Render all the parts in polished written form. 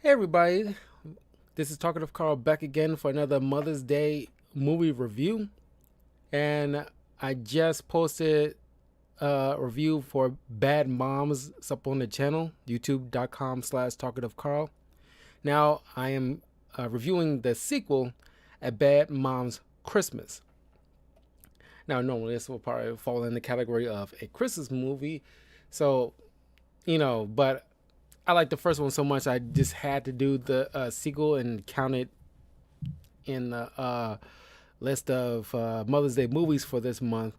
Hey everybody, this is Talkative Carl back again for another Mother's Day movie review. And I just posted a review for Bad Moms. It's up on the channel, youtube.com/Talkative Carl. Now I am reviewing the sequel at Bad Moms Christmas. Now normally this will probably fall in the category of a Christmas movie. So, but I like the first one so much I just had to do the sequel and count it in the list of Mother's Day movies for this month.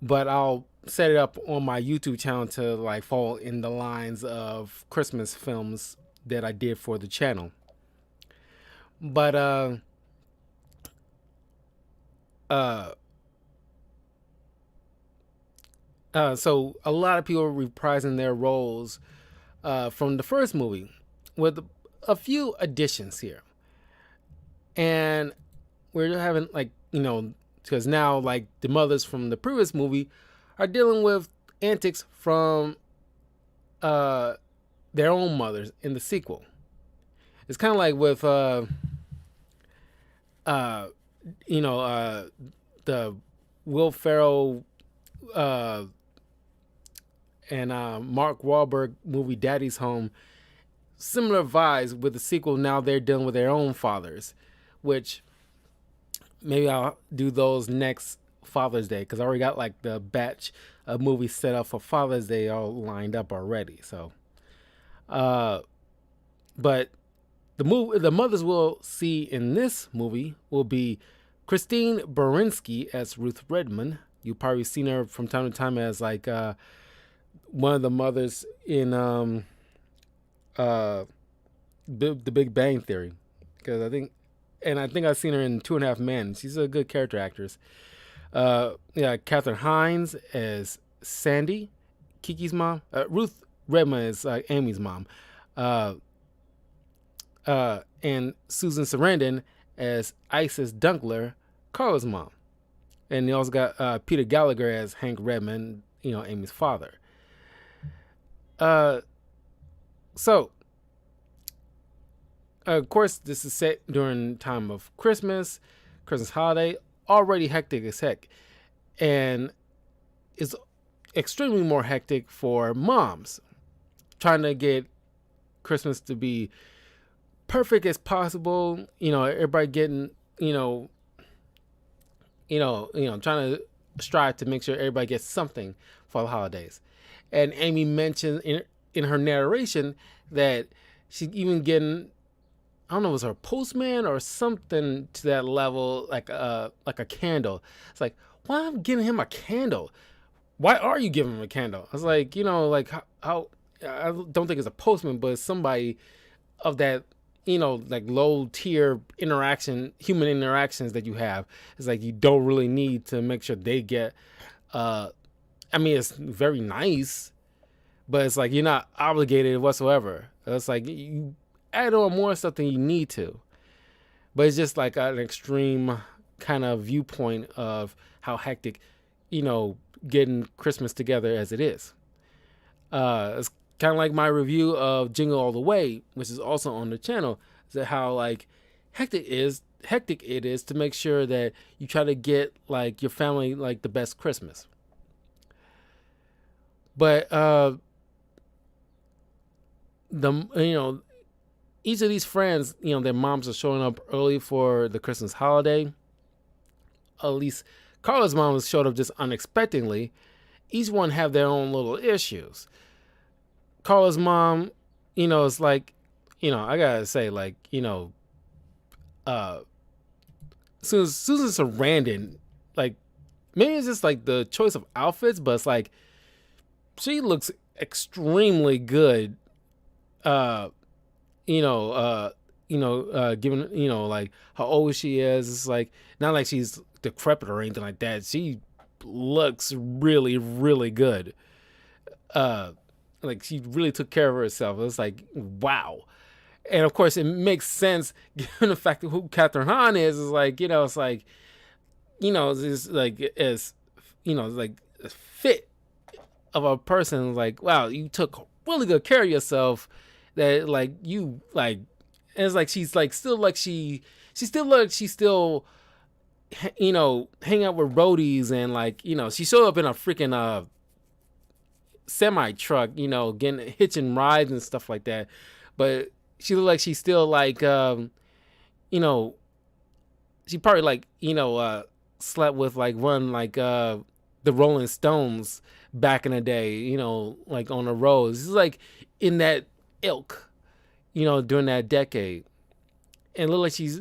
But I'll set it up on my YouTube channel to like fall in the lines of Christmas films that I did for the channel. But so a lot of people are reprising their roles from the first movie with a few additions here. And we're having because now like the mothers from the previous movie are dealing with antics from their own mothers in the sequel. It's kind of like with the Will Ferrell and Mark Wahlberg movie Daddy's Home. Similar vibes with the sequel. Now they're dealing with their own fathers, which maybe I'll do those next Father's Day because I already got like the batch of movies set up for Father's Day all lined up already. So, but the mothers we'll see in this movie will be Christine Baranski as Ruth Redmond. You've probably seen her from time to time as like one of the mothers in the Big Bang Theory, because I think I've seen her in Two and a Half Men. She's a good character actress. Katherine Hines as Sandy, Kiki's mom. Ruth Redmond is Amy's mom. And Susan Sarandon as Isis Dunkler, Carla's mom. And you also got Peter Gallagher as Hank Redmond, Amy's father. So, of course, this is set during time of Christmas holiday, already hectic as heck, and it's extremely more hectic for moms trying to get Christmas to be perfect as possible. Everybody getting, trying to strive to make sure everybody gets something for the holidays. And Amy mentioned in her narration that she's even getting, I don't know, it was her postman or something to that level, like a candle. It's like, why am I giving him a candle? Why are you giving him a candle? I was like, how I don't think it's a postman, but it's somebody of that, like low tier human interactions that you have. It's like you don't really need to make sure they get it's very nice, but it's like you're not obligated whatsoever. It's like you add on more stuff than you need to. But it's just like an extreme kind of viewpoint of how hectic, getting Christmas together as it is. It's kind of like my review of Jingle All the Way, which is also on the channel, is that how like hectic it is to make sure that you try to get like your family like the best Christmas. But each of these friends, their moms are showing up early for the Christmas holiday. At least Carla's mom showed up just unexpectedly. Each one have their own little issues. Carla's mom, it's like, I gotta say, like, Susan Sarandon, like, maybe it's just like the choice of outfits, but it's like she looks extremely good. Given like how old she is, it's like not like she's decrepit or anything like that. She looks really, really good. Like she really took care of herself. It's like wow. And of course, it makes sense given the fact that who Katherine Hahn is like, it's like, it's like as, like fit of a person. Like, wow, you took really good care of yourself that like you like, and it's like she's like still like she still like she still hang out with roadies, and like she showed up in a freaking semi truck, getting hitching rides and stuff like that. But she looked like she's still like you know she probably like slept with like one like the Rolling Stones back in the day, like on the roads. It's like in that ilk, during that decade. And look like she's,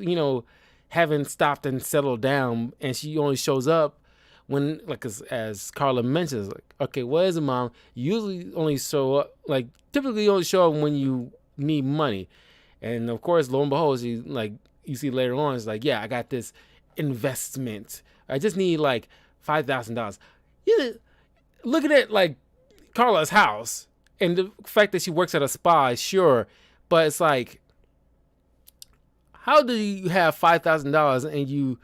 haven't stopped and settled down, and she only shows up when, like, as Carla mentions, like, okay, what is it, mom? You usually only show up, like, typically you only show up when you need money. And of course, lo and behold, she, like, you see later on, it's like, yeah, I got this investment. I just need like $5,000. Yeah, look at it, like Carla's house, and the fact that she works at a spa, sure, but it's like, how do you have $5,000 and you?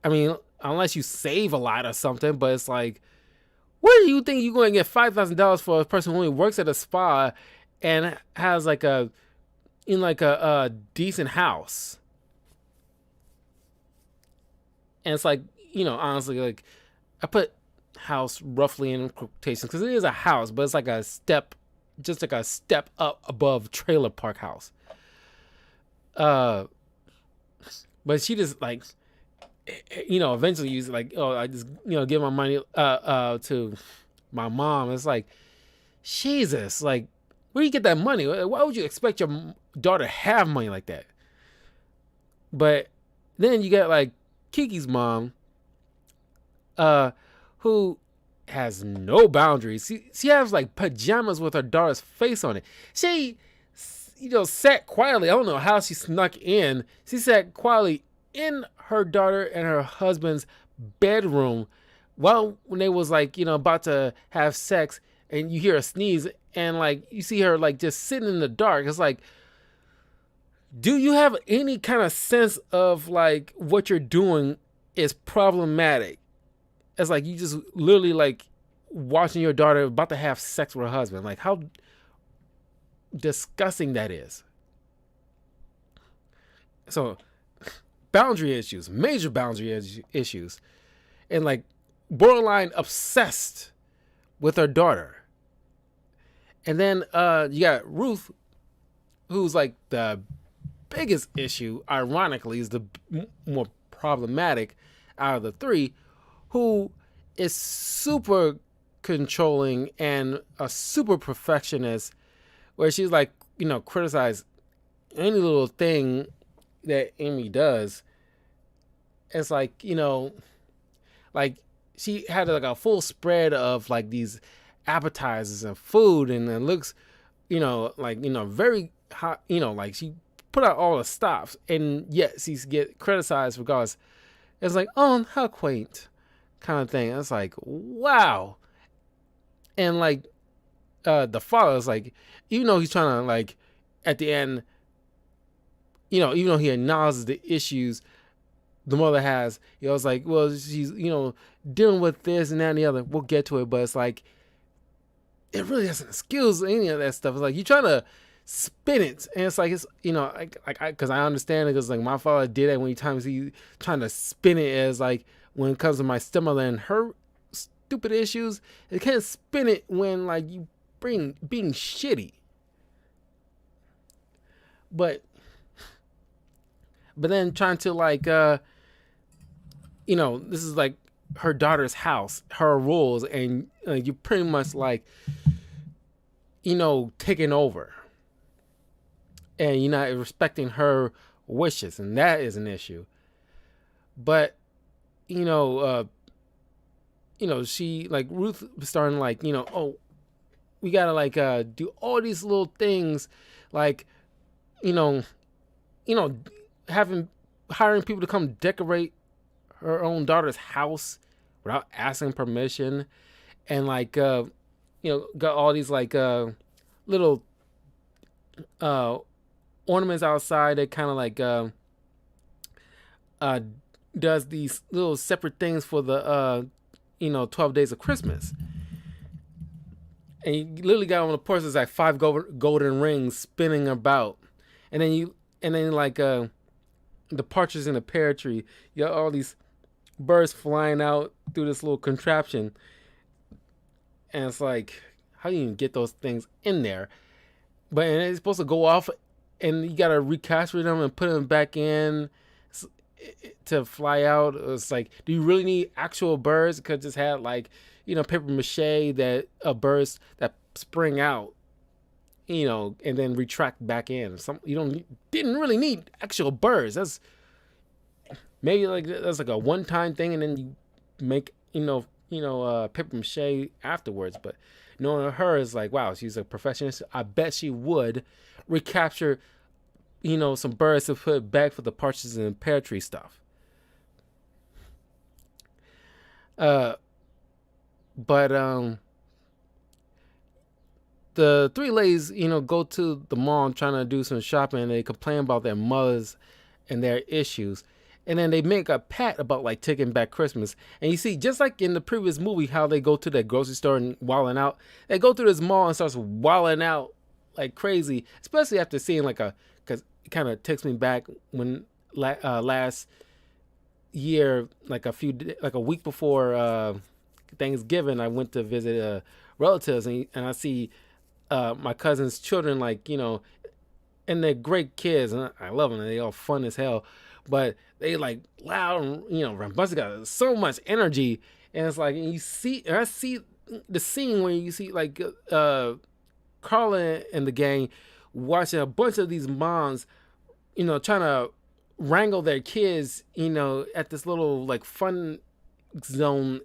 I mean, unless you save a lot or something, but it's like, where do you think you're going to get $5,000 for a person who only works at a spa and has like a a decent house? And it's like, honestly, like, I put house roughly in quotations because it is a house, but it's like a step, just like a step up above trailer park house. But she just like, eventually use like, oh, I just give my money to my mom. It's like, Jesus, like, where do you get that money? Why would you expect your daughter to have money like that? But then you get like Kiki's mom, who has no boundaries. She has like pajamas with her daughter's face on it. She, sat quietly. I don't know how she snuck in. She sat quietly in her daughter and her husband's bedroom while when they was like, about to have sex, and you hear a sneeze, and like you see her like just sitting in the dark. It's like, do you have any kind of sense of like what you're doing is problematic? It's like you just literally like watching your daughter about to have sex with her husband. Like, how disgusting that is. So, boundary issues, major boundary issues, and like borderline obsessed with her daughter. And then you got Ruth, who's like the biggest issue, ironically, is the more problematic out of the three, who is super controlling and a super perfectionist, where she's like, criticize any little thing that Amy does. It's like, like she had like a full spread of like these appetizers and food, and it looks, like, very hot, like she put out all the stops, and yet she's get criticized regardless. It's like, oh, how quaint, kind of thing. It's like, wow. And like the father is like, even though he's trying to like at the end, even though he acknowledges the issues the mother has, he was like, well, she's dealing with this and that and the other. We'll get to it, but it's like, it really doesn't excuse any of that stuff. It's like you're trying to spin it, and it's like, it's because I understand it, because like my father did it when times he trying to spin it as like, when it comes to my stepmother and her stupid issues, it can't spin it when like you bring being shitty. But then trying to like this is like her daughter's house, her rules, and you're pretty much like taking over, and you're not respecting her wishes, and that is an issue. But she like Ruth was starting like, oh, we gotta like do all these little things, like hiring people to come decorate her own daughter's house without asking permission, and like got all these like little ornaments outside that kind of like does these little separate things for the 12 days of Christmas. and you literally got on the porch. There's like five golden rings spinning about, and then like the partridge in the pear tree. You got all these birds flying out through this little contraption, and it's like, how do you even get those things in there? But and it's supposed to go off, and you gotta recapture them and put them back in to fly out. It's like, do you really need actual birds? Because just had like, paper mache that birds that spring out, and then retract back in. Didn't really need actual birds. That's maybe like that's like a one-time thing, and then you make paper mache afterwards. But knowing her is like, wow, she's a professional. I bet she would recapture some birds to put back for the partridges and pear tree stuff. But the three ladies, go to the mall trying to do some shopping, and they complain about their mothers and their issues. And then they make a pact about like taking back Christmas. And you see, just like in the previous movie, how they go to the grocery store and wilding out, they go to this mall and starts wilding out like crazy, especially after seeing because it kind of takes me back when last year, like a week before Thanksgiving, I went to visit relatives, and I see my cousin's children, and they're great kids, and I love them, and they all fun as hell, but they like loud and rambunctious, got so much energy, and it's like, and I see the scene where you see like Carla and the gang watching a bunch of these moms, trying to wrangle their kids, at this little like fun zone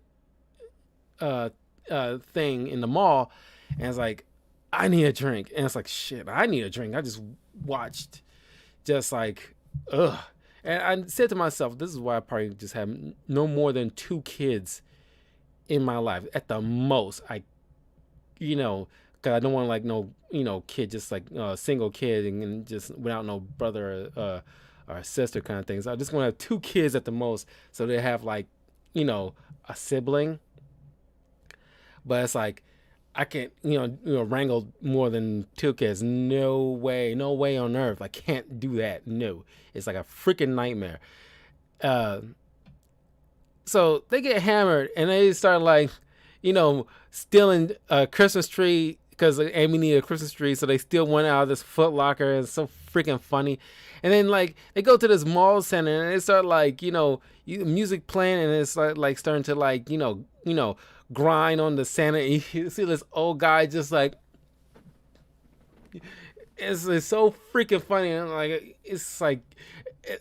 thing in the mall, and it's like, I need a drink, and it's like, shit, I need a drink. I just watched, just like, ugh, and I said to myself, this is why I probably just have no more than 2 kids in my life at the most. Because I don't want like no kid, just like a single kid and just without no brother or sister kind of things. I just want to have 2 kids at the most, so they have like a sibling. But it's like, I can't wrangle more than 2 kids. No way on earth. I can't do that. No, it's like a freaking nightmare. So they get hammered and they start like stealing a Christmas tree, because Amy needed a Christmas tree, so they steal one out of this Foot Locker, and it's so freaking funny. And then like they go to this mall center and they start like music playing, and it's like starting to like grind on the Santa. And you see this old guy just like, it's so freaking funny, and like it's like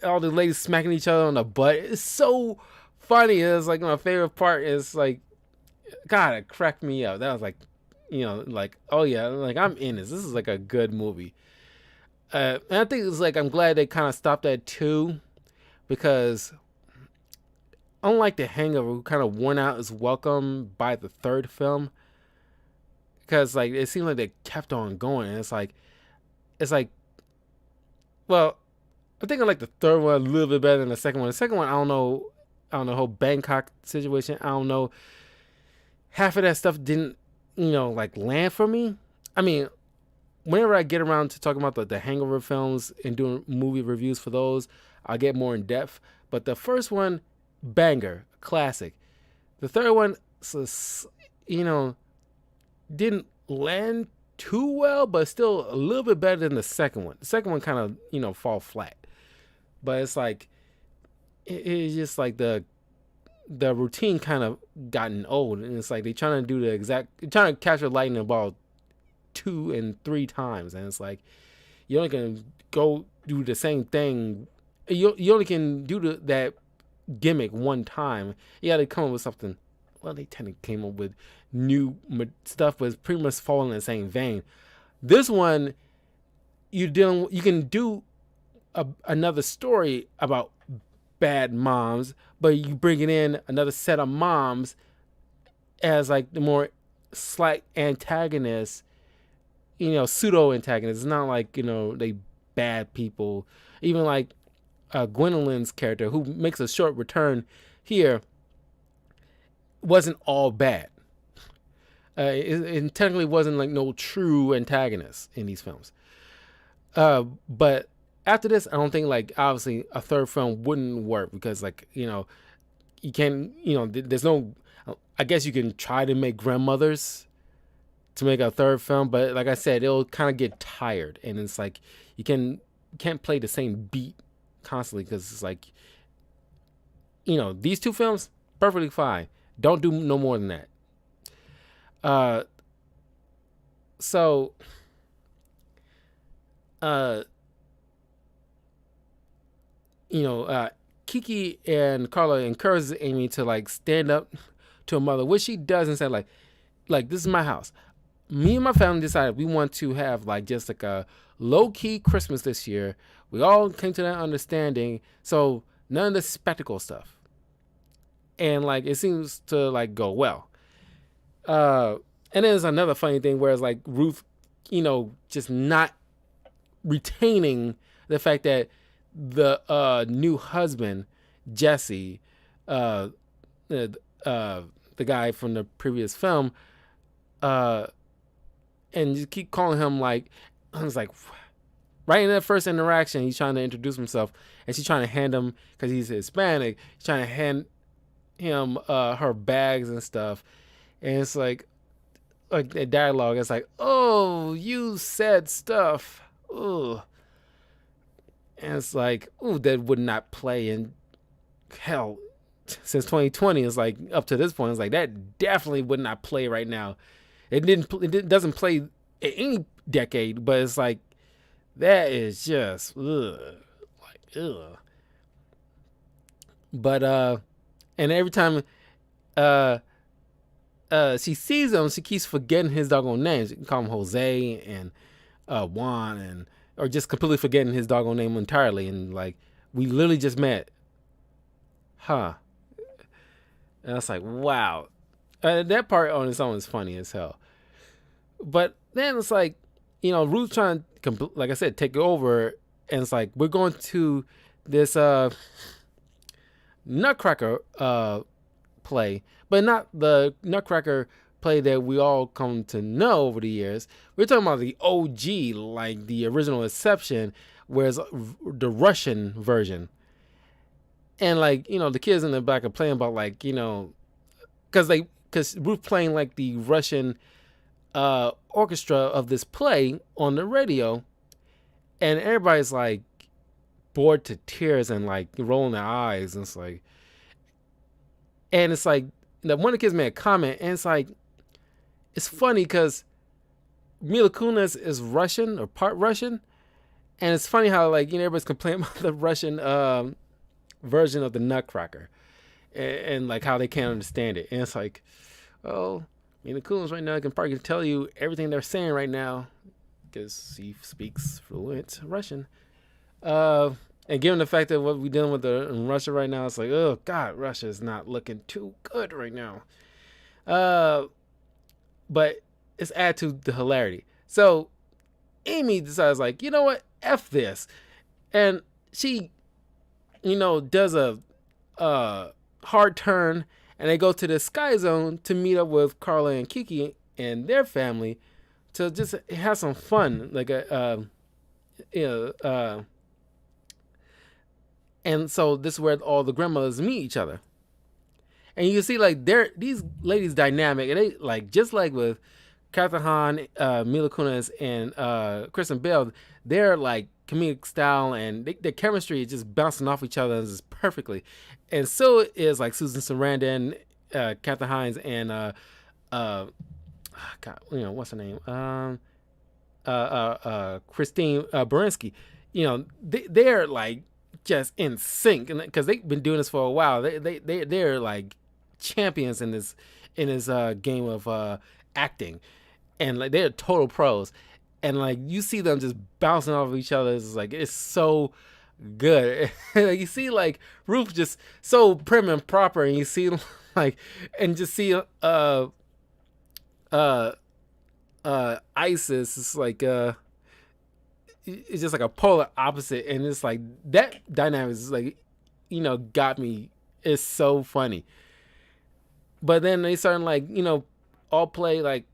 all the ladies smacking each other on the butt. It's so funny. It's like my favorite part is like, God, it cracked me up. That was like, like, oh yeah, like I'm in this. This is like a good movie. And I think it's like, I'm glad they kind of stopped at 2, because unlike The Hangover, who kind of worn out its welcome by the 3rd film, because like it seemed like they kept on going, and it's like, well, I think I like the 3rd one a little bit better than the 2nd one. The 2nd one, I don't know the whole Bangkok situation. I don't know. Half of that stuff didn't, like land for me. I mean, whenever I get around to talking about the Hangover films and doing movie reviews for those, I'll get more in depth. But the first one, banger, classic. The 3rd one, didn't land too well, but still a little bit better than the 2nd one. The 2nd one kind of, fall flat. But it's like, it's just like the routine kind of gotten old, and it's like they trying to catch a lightning ball 2 and 3 times, and it's like, you only can go do the same thing. You only can do that gimmick one time. You got to come up with something. Well, they technically came up with new stuff, but it's pretty much falling in the same vein. This one, you can do another story about bad moms, but you bring it in another set of moms as like the more slight antagonists, pseudo antagonists. It's not like they bad people. Even like Gwendolyn's character, who makes a short return here, wasn't all bad. It technically wasn't like no true antagonist in these films. But after this, I don't think like obviously a third film wouldn't work because like you can there's no. I guess you can try to make grandmothers to make a third film, but like I said, it'll kind of get tired, and it's like you can't play the same beat constantly because it's like these two films perfectly fine. Don't do no more than that. Uh, so uh, Kiki and Carla encourages Amy to like stand up to her mother, which she does and say like this is my house. Me and my family decided we want to have like just like a low key Christmas this year. We all came to that understanding, so none of the spectacle stuff, and like it seems to like go well. And then there's another funny thing where it's like Ruth, just not retaining the fact that the new husband Jesse, uh, the the guy from the previous film, uh, and just keep calling him like I was like, right in that first interaction, he's trying to introduce himself, and she's trying to hand him because he's Hispanic. She's trying to hand him her bags and stuff, and it's like the dialogue. It's like, oh, you said stuff. Ugh. And it's like, ooh, that would not play in hell since 2020. It's like up to this point, it's like that definitely would not play right now. It doesn't play in any decade, but it's like that is just ugh, like ugh. But and every time uh she sees him, she keeps forgetting his doggone names. You can call him Jose and Juan, and or just completely forgetting his doggone name entirely. And like, we literally just met, huh? And I was like, wow. That part on its own is funny as hell. But then it's like, Ruth trying to, like I said, take it over, and it's like we're going to this Nutcracker play, but not the Nutcracker play that we all come to know over the years. We're talking about the OG, like the original Inception, whereas the Russian version. And like, the kids in the back are playing about like, because Ruth playing like the Russian orchestra of this play on the radio, and everybody's like bored to tears and like rolling their eyes, and it's like that one of the kids made a comment, and it's funny because Mila Kunis is Russian or part Russian, and it's funny how like everybody's complaining about the Russian version of the Nutcracker, and like how they can't understand it, and it's like, oh, Mila Kunis right now can probably tell you everything they're saying right now because he speaks fluent Russian. And given the fact that what we're dealing with in Russia right now, it's like, oh God, Russia is not looking too good right now. But it's add to the hilarity. So Amy decides like, you know what, F this. And she, does a hard turn, and they go to the Sky Zone to meet up with Carla and Kiki and their family to just have some fun. Like and so this is where all the grandmothers meet each other. And you can see like these ladies dynamic, and they like just like with Kathryn Hahn, Mila Kunis, and Kristen Bell, they're like comedic style, and their chemistry is just bouncing off each other just perfectly. And so is like Susan Sarandon, Kathryn Hines, and God, what's her name? Christine Baranski. They're like just in sync, and because they've been doing this for a while, they're like champions in this game of acting, and like they're total pros, and like you see them just bouncing off of each other. It's like it's so good. You see like Ruth just so prim and proper, and you see like and just see Isis is like it's just like a polar opposite, and it's like that dynamic is like got me. It's so funny. But then they start like all play like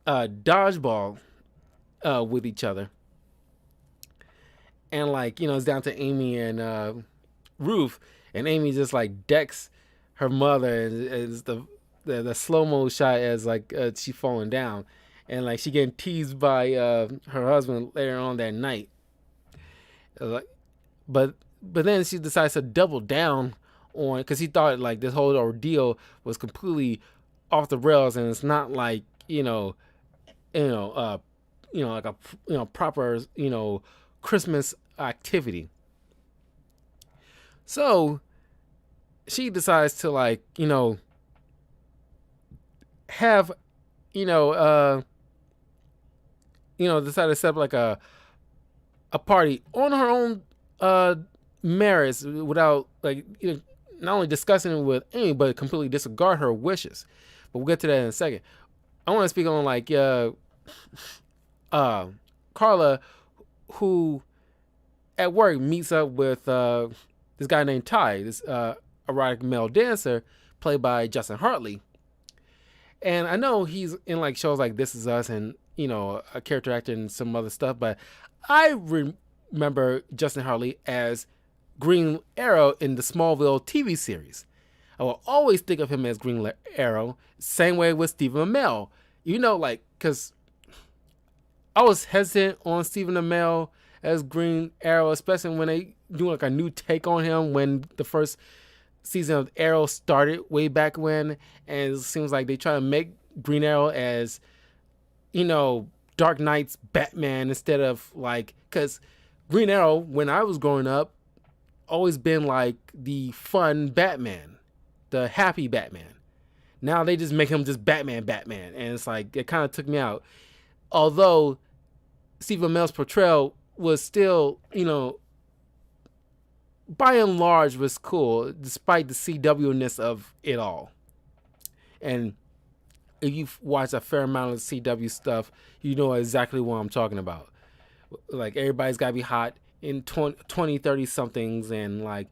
dodgeball with each other, and like it's down to Amy and Ruth, and Amy just like decks her mother, and it's the slow mo shot as like she falling down, and like she getting teased by her husband later on that night. Like, but then she decides to double down on, because he thought like this whole ordeal was completely off the rails, and it's not like like a proper Christmas activity. So she decides to like have decide to set up like a party on her own merits, without like not only discussing it with Amy, but completely disregard her wishes. But we'll get to that in a second. I want to speak on like Carla, who at work meets up with this guy named Ty, this erotic male dancer played by Justin Hartley. And I know he's in like shows like This Is Us and a character actor and some other stuff, but I remember Justin Hartley as Green Arrow in the Smallville TV series. I will always think of him as Green Arrow. Same way with Stephen Amell. Because I was hesitant on Stephen Amell as Green Arrow, especially when they do like a new take on him when the first season of Arrow started way back when, and it seems like they try to make Green Arrow as Dark Knight's Batman instead of like, because Green Arrow when I was growing up always been like the fun Batman, the happy Batman. Now they just make him just Batman, and it's like it kind of took me out. Although Stephen Amell's portrayal was still, by and large was cool, despite the CW-ness of it all. And if you've watched a fair amount of CW stuff, you know exactly what I'm talking about. Like, everybody's got to be hot in 20, 30 somethings, and like,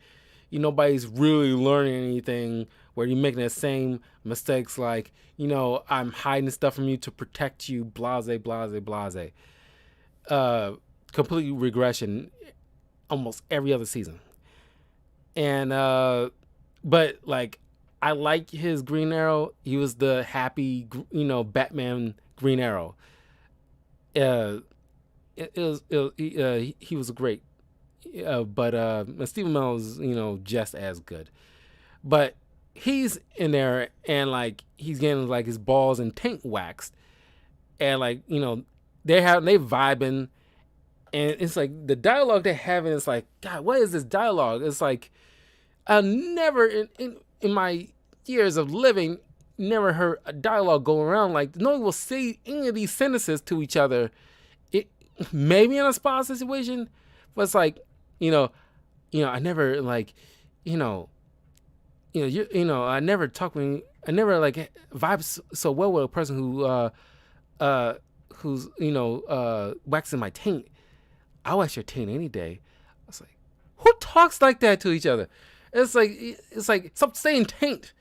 nobody's really learning anything, where you're making the same mistakes like, I'm hiding stuff from you to protect you, blase. Complete regression almost every other season. And but like, I like his Green Arrow. He was the happy Batman Green Arrow. He was great. But Stephen Amell is just as good. But he's in there, and like he's getting like his balls and taint waxed, and like they vibing. And it's like the dialogue they're having is like, God, what is this dialogue? It's like, I never in my years of living never heard a dialogue go around like, no one will say any of these sentences to each other. It maybe in a spa situation, but it's like, I never like, I never talk when I never like vibe so well with a person who's waxing my taint. I'll wax your taint any day. I was like, who talks like that to each other? It's like stop saying taint.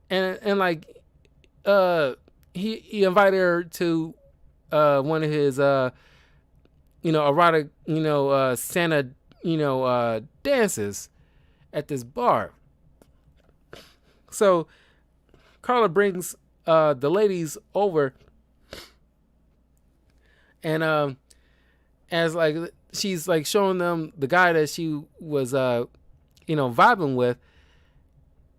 And like he invited her to one of his erotic Santa dances at this bar. So Carla brings the ladies over, and as like she's like showing them the guy that she was vibing with,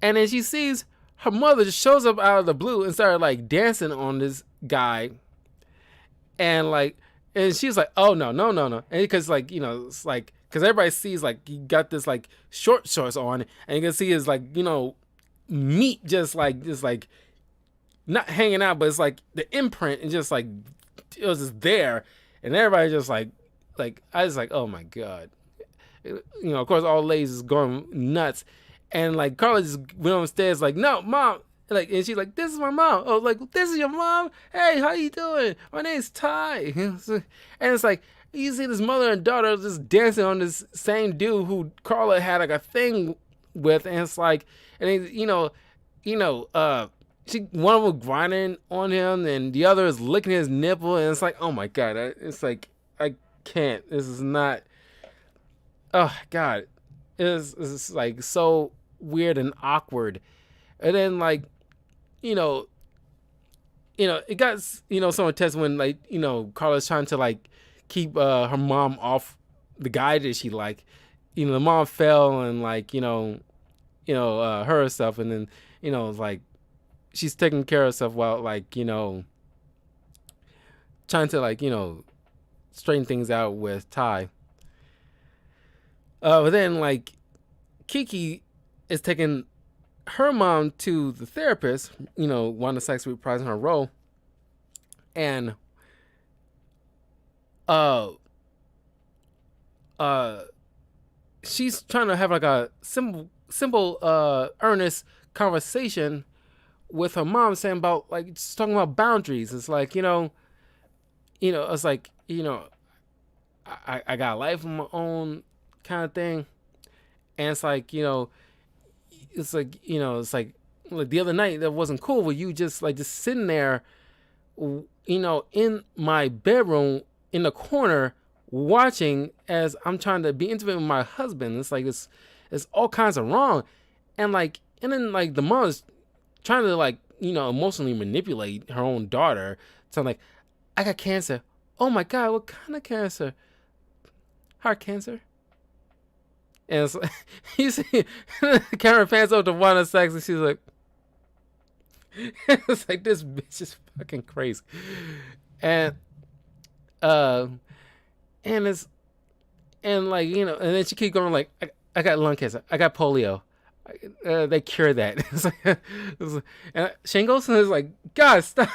and then she sees her mother just shows up out of the blue and started like dancing on this guy, and she's like, oh no, and because like it's like, because everybody sees like he got this like short shorts on, and you can see his like meat just like not hanging out, but it's like the imprint and just like it was just there, and everybody just like I was like, oh my God, of course all the ladies is going nuts, and like Carla just went on stairs like, no, mom, like, and she's like, this is my mom. Oh, like, this is your mom? Hey, how you doing? My name's Ty. And it's like, you see this mother and daughter just dancing on this same dude who Carla had like a thing with, and it's like, and one of them grinding on him, and the other is licking his nipple, and it's like, oh my god, it's like I can't. This is not. Oh god, it's like so weird and awkward, and then like, you know, it got so intense when like Carla's trying to like keep her mom off the guy that she liked. The mom fell and like hurt herself, and then like she's taking care of herself while like trying to like straighten things out with Ty. But then like Kiki is taking her mom to the therapist, Wanda Sykes reprising her role, and she's trying to have like a simple earnest conversation with her mom, saying about like just talking about boundaries. It's like it's like I got a life of my own kind of thing, and it's like it's like the other night that wasn't cool with you just sitting there in my bedroom in the corner watching as I'm trying to be intimate with my husband. It's like it's all kinds of wrong, and then like the mom's trying to like emotionally manipulate her own daughter. So I'm like, I got cancer. Oh my god, what kind of cancer? Heart cancer. And it's like, you see, the camera pans over to Wanda Sykes, and she's like, it's like, this bitch is fucking crazy. And it's, and like, and then she keep going like, I got lung cancer. I got polio. They cure that. It's like, and Shingles is like, God, stop.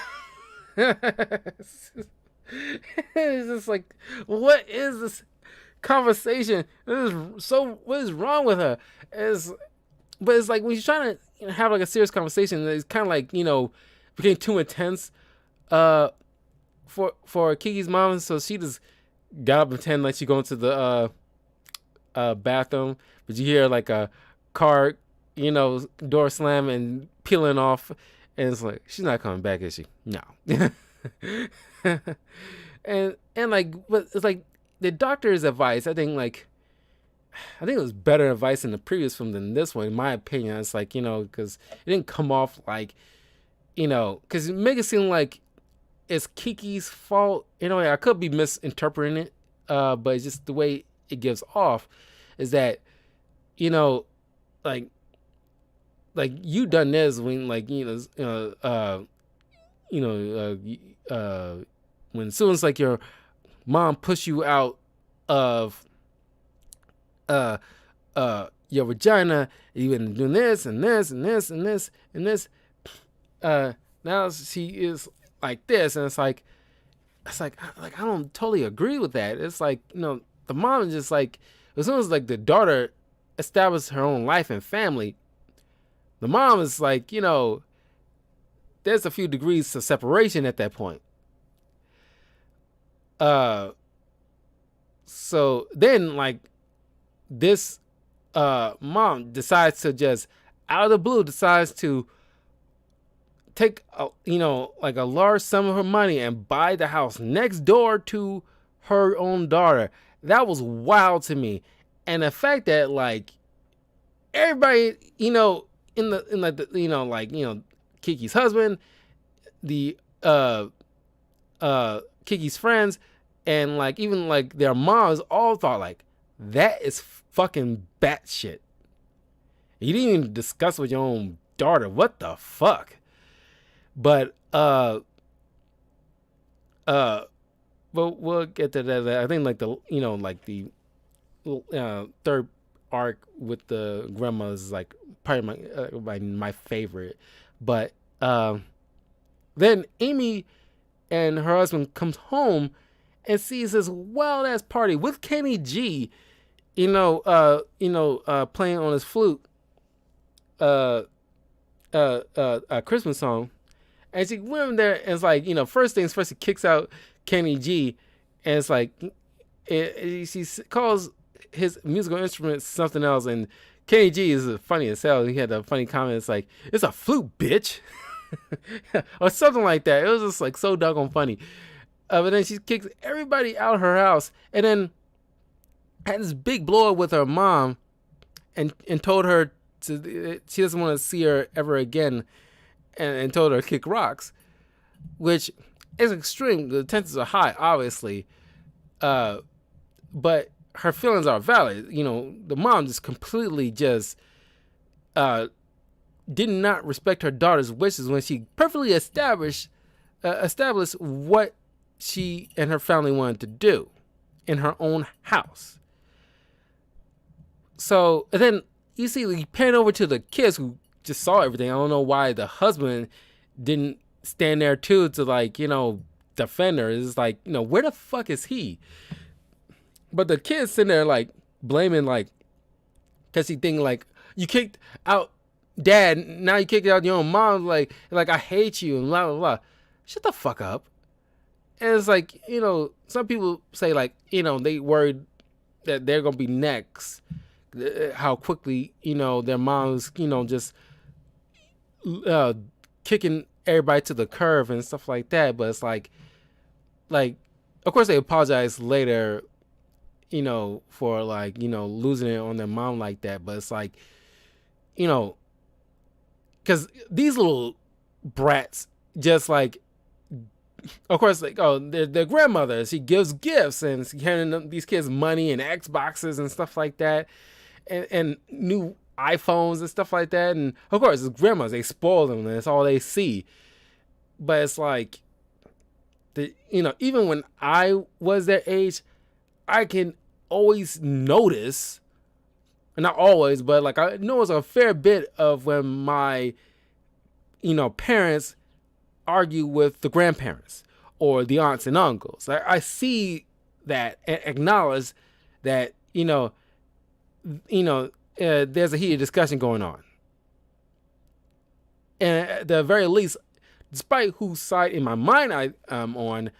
It's just like, what is this conversation? What is wrong with her? But it's like when she's trying to have like a serious conversation, it's kind of like became too intense for Kiki's mom, so she just got up and pretend like she going to the bathroom, but you hear like a car door slam and peeling off, and it's like, she's not coming back, is she? No. and like, but it's like the doctor's advice, I think it was better advice in the previous film than this one, in my opinion. It's like, because it didn't come off like, because it make it seem like it's Kiki's fault. I could be misinterpreting it, but it's just the way it gives off is that, like you done this when when soon as like your mom pushed you out of your vagina, you've been doing this and this and this and this and this. Now she is like this, and it's like I don't totally agree with that. It's like the mom is just like, as soon as like the daughter established her own life and family, the mom is like there's a few degrees of separation at that point. So then like this mom decides to just out of the blue decides to take like a large sum of her money and buy the house next door to her own daughter. That was wild to me. And the fact that like everybody Kiki's husband, the Kiki's friends, and like even like their moms all thought like, that is fucking batshit. You didn't even discuss with your own daughter. What the fuck? But but we'll get to that. I think like the third arc with the grandmas is like probably my favorite. But then Amy and her husband comes home and sees this wild ass party with Kenny G, playing on his flute, a Christmas song. And she went in there and it's like, first things first, he kicks out Kenny G, and it's like, she calls his musical instrument something else, and Kenny G is funny as hell. He had a funny comment. It's like, it's a fluke, bitch. Or something like that. It was just like so doggone funny. But then she kicks everybody out of her house, and then had this big blow up with her mom, and told her she doesn't want to see her ever again, and told her to kick rocks, which is extreme. The tensions are high, obviously, but her feelings are valid. You know, the mom just completely just did not respect her daughter's wishes when she perfectly established what she and her family wanted to do in her own house. So, and then you see, you pan over to the kids who just saw everything. I don't know why the husband didn't stand there too to, like, you know, defend her. It's like, you know, where the fuck is he? But the kids sitting there like blaming, like, because he thinking like, you kicked out dad, now you kicked out your own mom, like I hate you and blah blah blah. Shut the fuck up. And it's like, you know, some people say, like, you know, they worried that they're gonna be next, how quickly, you know, their moms, you know, just kicking everybody to the curb and stuff like that. But it's like of course they apologize later, you know, for, like, you know, losing it on their mom like that. But it's like, you know, because these little brats just, like, of course, like, oh, their grandmother, she gives gifts and she's handing these kids money and Xboxes and stuff like that, and new iPhones and stuff like that. And of course, his grandmas, they spoil them, and that's all they see. But it's like, you know, even when I was their age, I can always notice, and not always, but like I notice a fair bit of when my, you know, parents argue with the grandparents or the aunts and uncles. I see that and acknowledge that, you know, there's a heated discussion going on. And at the very least, despite whose side in my mind I am on,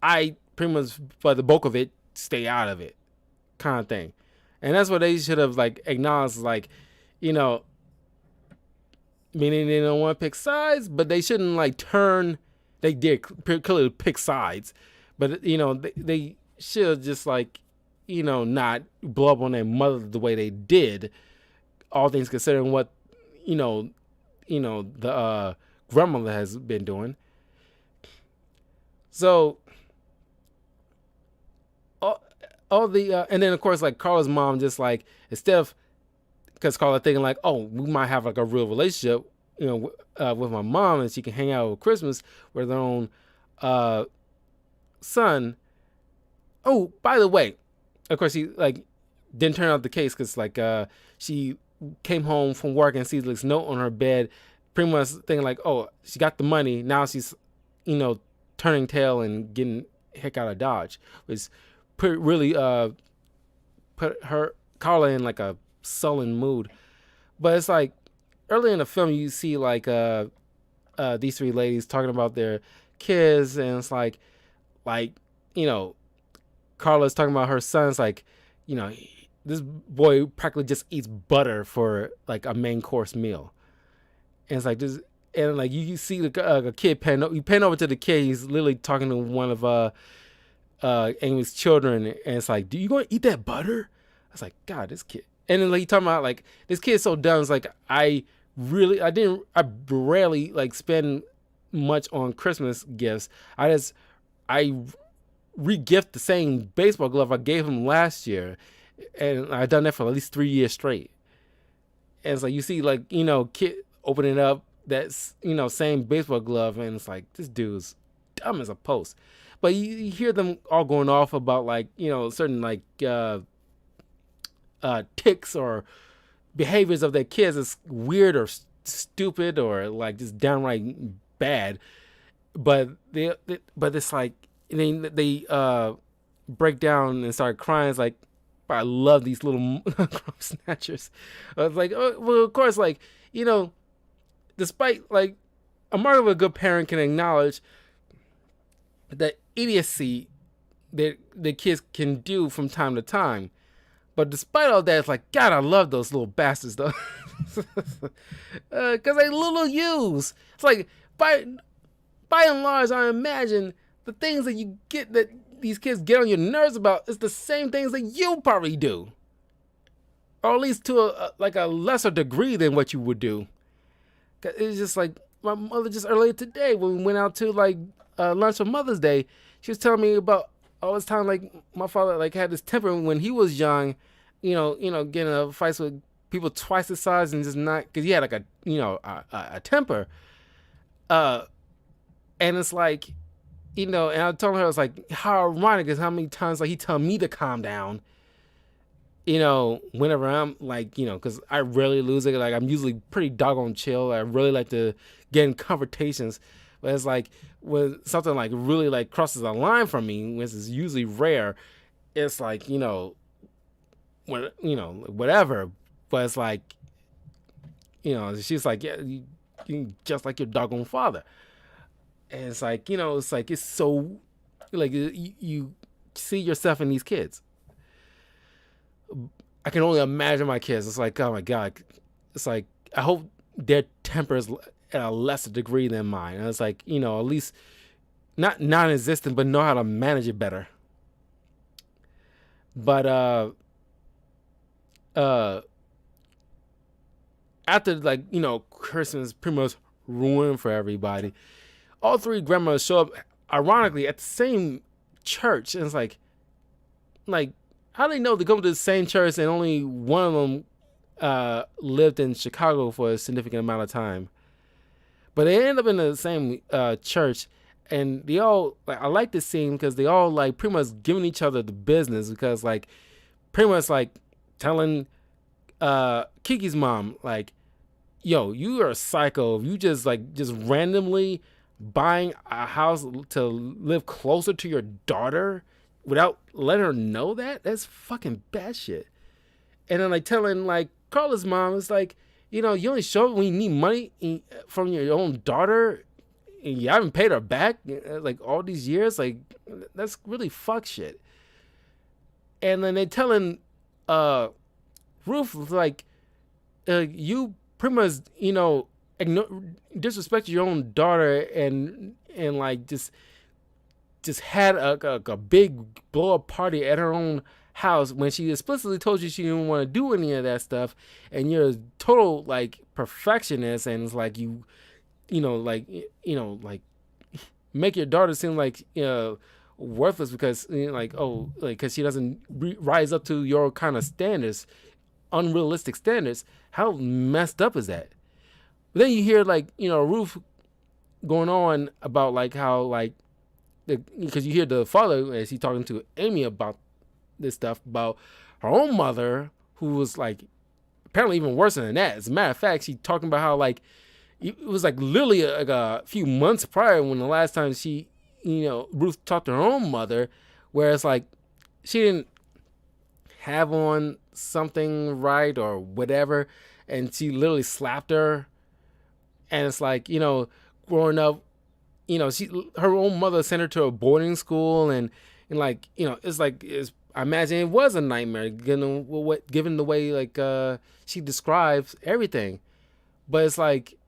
I pretty much, for the bulk of it, stay out of it, kind of thing. And that's what they should have, like, acknowledged, like, you know, meaning they don't want to pick sides, but they shouldn't, like, turn. They did clearly pick sides, but, you know, they should just, like, you know, not blow up on their mother the way they did. All things considering what, you know, the grandmother has been doing. So all the and then of course, like, Carla's mom just, like, instead of, because Carla thinking like, oh, we might have, like, a real relationship, you know, with my mom, and she can hang out with Christmas with her own son. Oh, by the way, of course, she, like, didn't turn out the case, because, like, she came home from work and sees this note on her bed, pretty much thinking like, oh, she got the money, now she's, you know, turning tail and getting heck out of Dodge, which really put her, Carla, in, like, a sullen mood. But it's like, early in the film, you see, like, these three ladies talking about their kids, and it's like, you know, Carla's talking about her son's, like, you know, this boy practically just eats butter for, like, a main course meal. And it's like this, and, like, you see the kid you pan over to the kid, he's literally talking to one of Amy's children, and it's like, do you gonna eat that butter? I was like, God, this kid. And then, like, you talking about, like, this kid's so dumb. It's like, I rarely, like, spend much on Christmas gifts. I re-gift the same baseball glove I gave him last year, and I've done that for at least 3 years straight. And it's like, you see, like, you know, kid opening up that, you know, same baseball glove, and it's like, this dude's dumb as a post. But you hear them all going off about, like, you know, certain, like, tics or behaviors of their kids is weird or stupid or, like, just downright bad. But but it's like, they break down and start crying. It's like, I love these little crumb snatchers. I was like, oh, well, of course, like, you know, despite, like, a mark of a good parent can acknowledge the idiocy that the kids can do from time to time. But despite all that, it's like, God, I love those little bastards though, because they little used. It's like by and large, I imagine the things that you get that these kids get on your nerves about is the same things that you probably do, or at least to a lesser degree than what you would do. It's just like my mother just earlier today when we went out to like lunch for Mother's Day. She was telling me about all this time like my father like had this temper when he was young, getting in fights with people twice his size and just not because he had like a temper. Uh, and it's like, and I told her, I was like, how ironic is how many times like he tell me to calm down, whenever I'm like, because I rarely lose it. Like I'm usually pretty doggone chill. I really like to get in confrontations, but it's like when something like really like crosses a line from me, which is usually rare, it's like, whatever. But it's like, she's like, yeah, you just like your doggone father. And it's like, it's so, like, you see yourself in these kids. I can only imagine my kids. It's like, oh my God. It's like, I hope their temper is at a lesser degree than mine. And it's like, at least not non-existent, but know how to manage it better. But, after, like, Christmas pretty much ruined for everybody, all three grandmas show up, ironically, at the same church. And it's like, how do they know to go to the same church and only one of them lived in Chicago for a significant amount of time? But they end up in the same church, and they all, like, I like this scene because they all, like, pretty much giving each other the business because, like, pretty much, like, telling Kiki's mom, like, yo, you are a psycho. If you just randomly buying a house to live closer to your daughter without letting her know that's fucking bad shit. And then like telling like Carla's mom, it's like, you only show up when you need money from your own daughter and you haven't paid her back like all these years. Like that's really fuck shit. And then they telling Ruth, like, you pretty much, disrespect your own daughter and like just had a big blow up party at her own house when she explicitly told you she didn't want to do any of that stuff, and you're a total like perfectionist, and it's like like make your daughter seem like worthless because because she doesn't rise up to your kind of standards, unrealistic standards. How messed up is that? But then you hear like Ruth going on about like how like because you hear the father as he's talking to Amy about this stuff about her own mother, who was like apparently even worse than that. As a matter of fact, she's talking about how like it was like literally like a few months prior when the last time she Ruth talked to her own mother, where it's like she didn't have on something right or whatever, and she literally slapped her. And it's like, growing up, her own mother sent her to a boarding school, and like, it's like, I imagine it was a nightmare, given the way like she describes everything. But it's like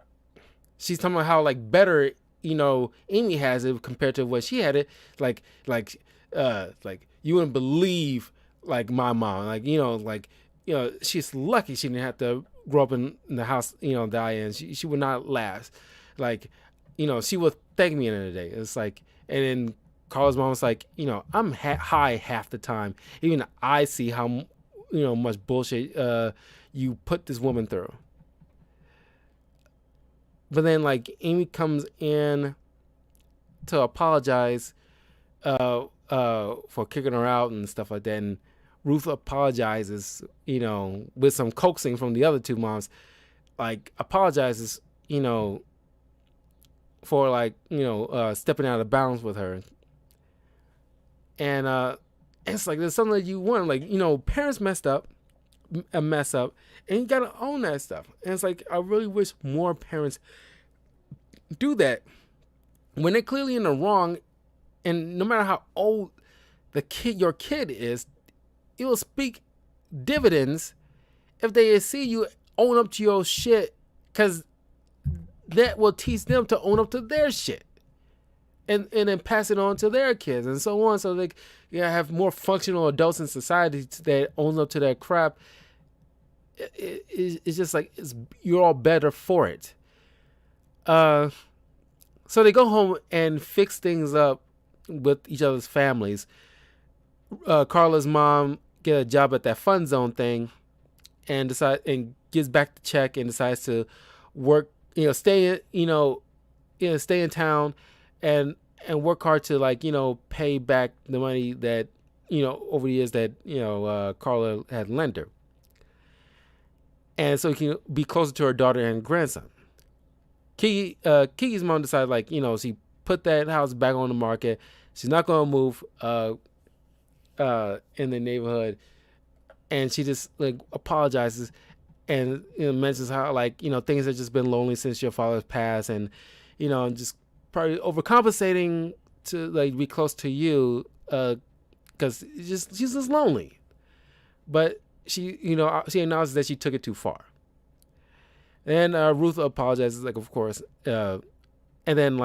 she's talking about how like better Amy has it compared to what she had it. Like you wouldn't believe like my mom, like she's lucky she didn't have to grow up in the house that I in. She would not last. Like she would thank me in the day. It's like, and then Carla's mom was like, I'm high half the time. Even I see how much bullshit you put this woman through. But then like Amy comes in to apologize for kicking her out and stuff like that, and Ruth apologizes, with some coaxing from the other two moms, like apologizes, for like, stepping out of bounds with her. And it's like, there's something that you want, like, parents mess up, and you gotta own that stuff. And it's like, I really wish more parents do that when they're clearly in the wrong, and no matter how old your kid is, it will speak dividends if they see you own up to your shit, because that will teach them to own up to their shit. And then pass it on to their kids and so on. So they have more functional adults in society that own up to their crap. It's just like you're all better for it. So they go home and fix things up with each other's families. Carla's mom get a job at that Fun Zone thing, and gives back the check and decides to work. Stay in town and work hard to pay back the money that over the years that Carla had lent her, and so he can be closer to her daughter and grandson. Kiki's mom decided she put that house back on the market. She's not gonna move in the neighborhood, and she just apologizes and mentions how things have just been lonely since your father's passed, and just probably overcompensating to be close to you because she's just lonely. But she acknowledges that she took it too far. And Ruth apologizes, of course, and then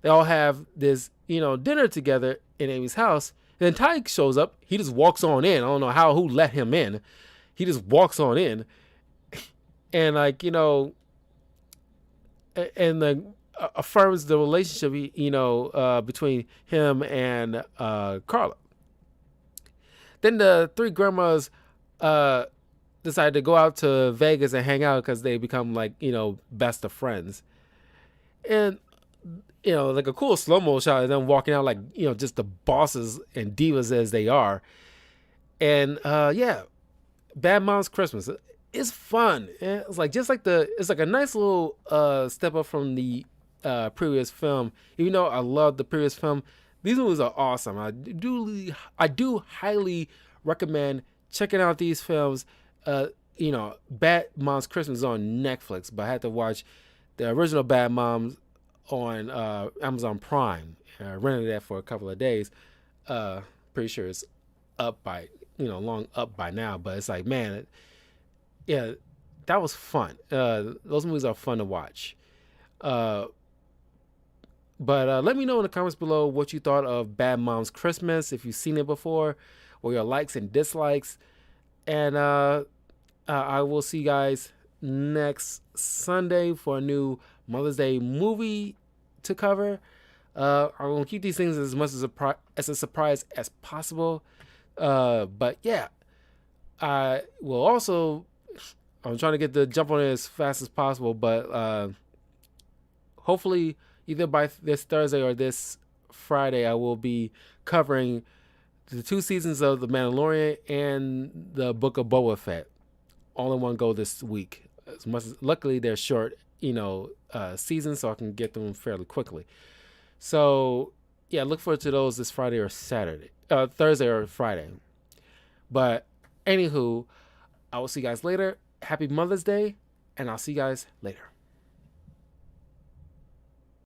they all have this dinner together in Amy's house. And then Ty shows up. He just walks on in. I don't know who let him in. He just walks on in, and affirms the relationship between him and Carla. Then the three grandmas decide to go out to Vegas and hang out because they become best of friends. And a cool slow-mo shot of them walking out just the bosses and divas as they are. And Bad Moms Christmas. It's fun. It's it's a nice little step up from the previous film. Even though I love the previous film, these movies are awesome. I do highly recommend checking out these films. Bad Moms Christmas is on Netflix, but I had to watch the original Bad Moms on Amazon Prime. I rented that for a couple of days. Pretty sure it's up by long up by now, but it's man. Yeah, that was fun. Those movies are fun to watch. But let me know in the comments below what you thought of Bad Moms Christmas, if you've seen it before, or your likes and dislikes. And I will see you guys next Sunday for a new Mother's Day movie to cover. I'm going to keep these things as much as a surprise as possible. But yeah, I will also... I'm trying to get the jump on it as fast as possible, but hopefully either by this Thursday or this Friday, I will be covering the 2 seasons of The Mandalorian and the Book of Boba Fett all in one go this week. Luckily, they're short, seasons, so I can get them fairly quickly. So yeah, look forward to those this Friday or Thursday or Friday. But anywho, I will see you guys later. Happy Mother's Day, and I'll see you guys later.